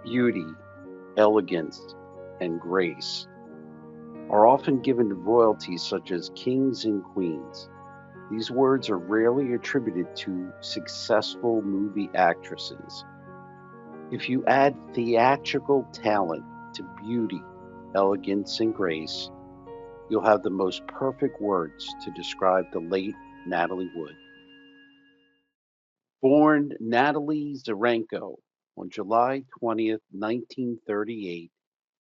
Beauty, elegance, and grace are often given to royalty such as kings and queens. These words are rarely attributed to successful movie actresses. If you add theatrical talent to beauty, elegance, and grace, you'll have the most perfect words to describe the late Natalie Wood. Born Natalie Zarenko on July 20th, 1938,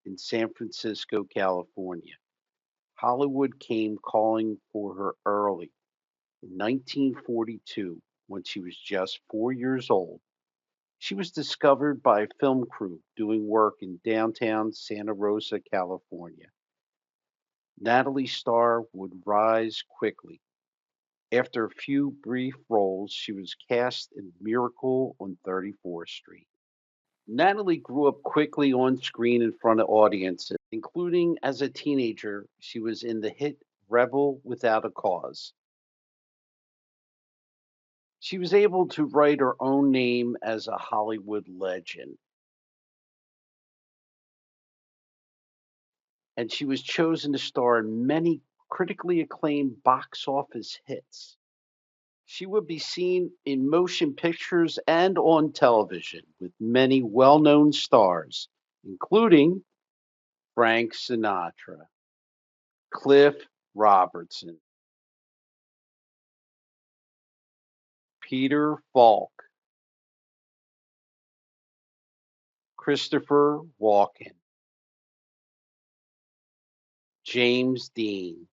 in San Francisco, California, Hollywood came calling for her early. In 1942, when she was just 4 years old, she was discovered by a film crew doing work in downtown Santa Rosa, California. Natalie's star would rise quickly. After a few brief roles, she was cast in Miracle on 34th Street. Natalie grew up quickly on screen in front of audiences, including as a teenager. She was in the hit Rebel Without a Cause. She was able to write her own name as a Hollywood legend, and she was chosen to star in many critically acclaimed box office hits. She would be seen in motion pictures and on television with many well known stars, including Frank Sinatra, Cliff Robertson, Peter Falk, Christopher Walken, James Dean,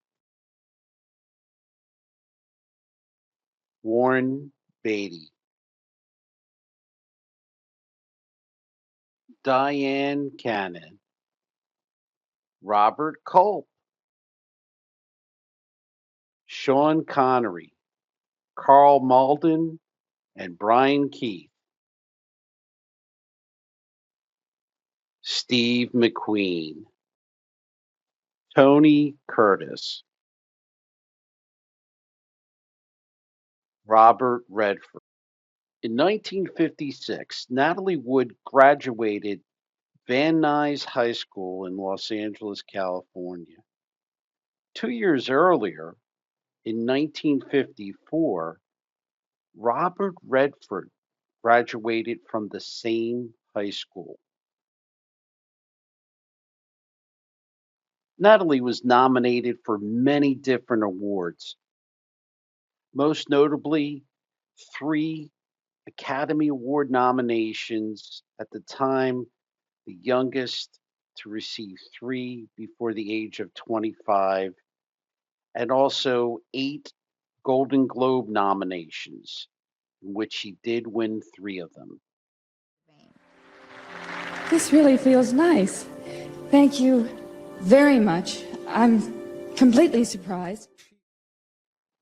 Warren Beatty, Diane Cannon, Robert Culp, Sean Connery, Carl Malden, and Brian Keith, Steve McQueen, Tony Curtis, Robert Redford. In 1956, Natalie Wood graduated Van Nuys High School in Los Angeles, California. 2 years earlier, in 1954, Robert Redford graduated from the same high school. Natalie was nominated for many different awards, most notably three Academy Award nominations, at the time, the youngest to receive three before the age of 25, and also eight Golden Globe nominations, in which she did win three of them. This really feels nice. Thank you very much. I'm completely surprised.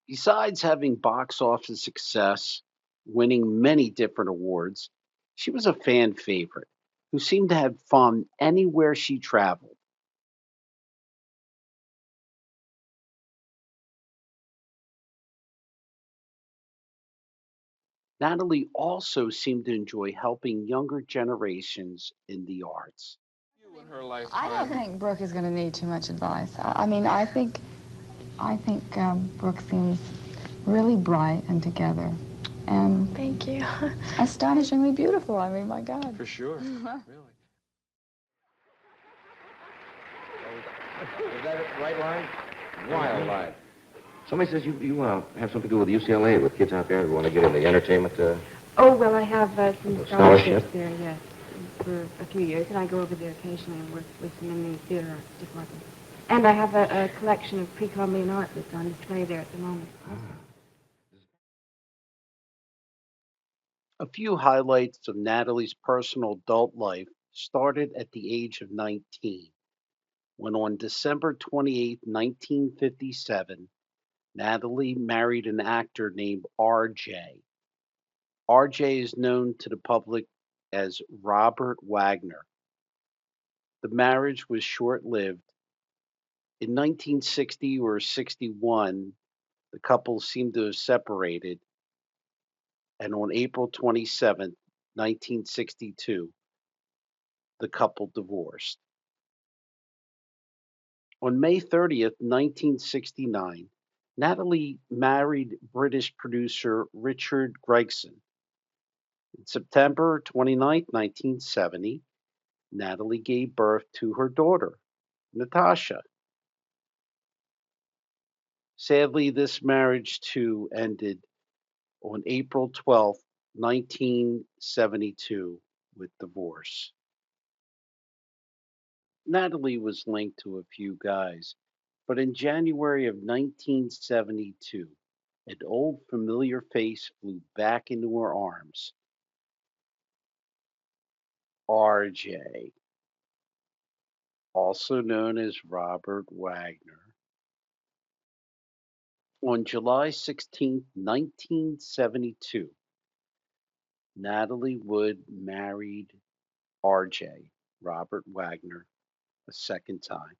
Besides having box office success, winning many different awards, she was a fan favorite who seemed to have fun anywhere she traveled. Natalie also seemed to enjoy helping younger generations in the arts. In her I don't lifetime. think Brooke is going to need too much advice. I mean, I think Brooke seems really bright and together, and Thank you. astonishingly beautiful. I mean, my God. For sure. Really. Is that the right line? Wildlife. Somebody says you have something to do with UCLA, with kids out there who want to get in the entertainment. Oh, well, I have some Scholarship? scholarships there, yes, for a few years, and I go over there occasionally and work with them in the theater arts department. And I have a collection of pre-Columbian art that's on display there at the moment. A few highlights of Natalie's personal adult life started at the age of 19, when on December 28th, 1957, Natalie married an actor named RJ. RJ is known to the public as Robert Wagner. The marriage was short lived. In 1960 or 61, the couple seemed to have separated, and on April 27th, 1962, the couple divorced. On May 30th, 1969, Natalie married British producer Richard Gregson. On September 29th, 1970, Natalie gave birth to her daughter, Natasha. Sadly, this marriage too ended on April 12th, 1972, with divorce. Natalie was linked to a few guys, but in January of 1972, an old familiar face flew back into her arms. RJ, also known as Robert Wagner. On July 16th, 1972, Natalie Wood married RJ, Robert Wagner, a second time.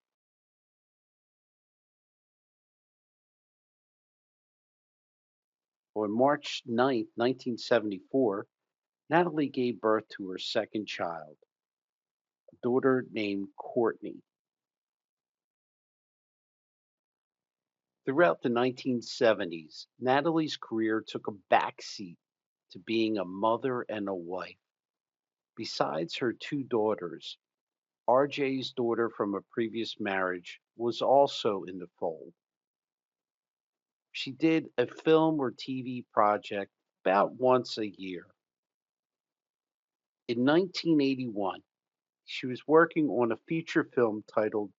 On March 9th, 1974, Natalie gave birth to her second child, a daughter named Courtney. Throughout the 1970s, Natalie's career took a backseat to being a mother and a wife. Besides her two daughters, RJ's daughter from a previous marriage was also in the fold. She did a film or TV project about once a year. In 1981, she was working on a feature film titled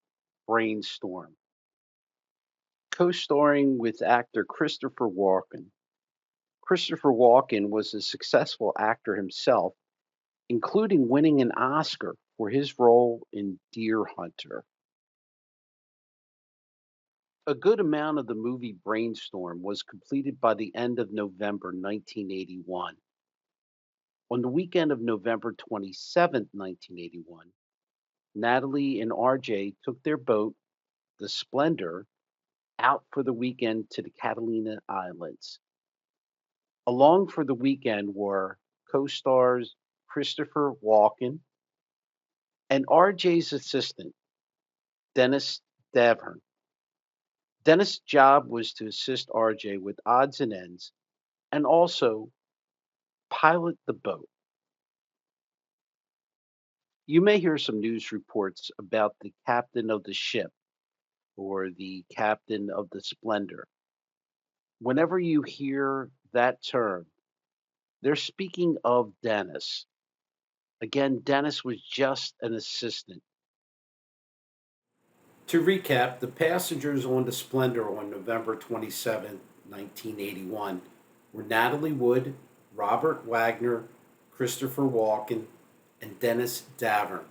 Brainstorm, co starring with actor Christopher Walken. Christopher Walken was a successful actor himself, including winning an Oscar for his role in Deer Hunter. A good amount of the movie Brainstorm was completed by the end of November 1981. On the weekend of November 27th, 1981, Natalie and RJ took their boat, the Splendor, out for the weekend to the Catalina Islands. Along for the weekend were co stars Christopher Walken and RJ's assistant, Dennis Davern. Dennis' job was to assist RJ with odds and ends and also pilot the boat. You may hear some news reports about the captain of the ship or the captain of the Splendor. Whenever you hear that term, they're speaking of Dennis. Again, Dennis was just an assistant. To recap, the passengers on the Splendor on November 27th, 1981 were Natalie Wood, Robert Wagner, Christopher Walken, and Dennis Davern.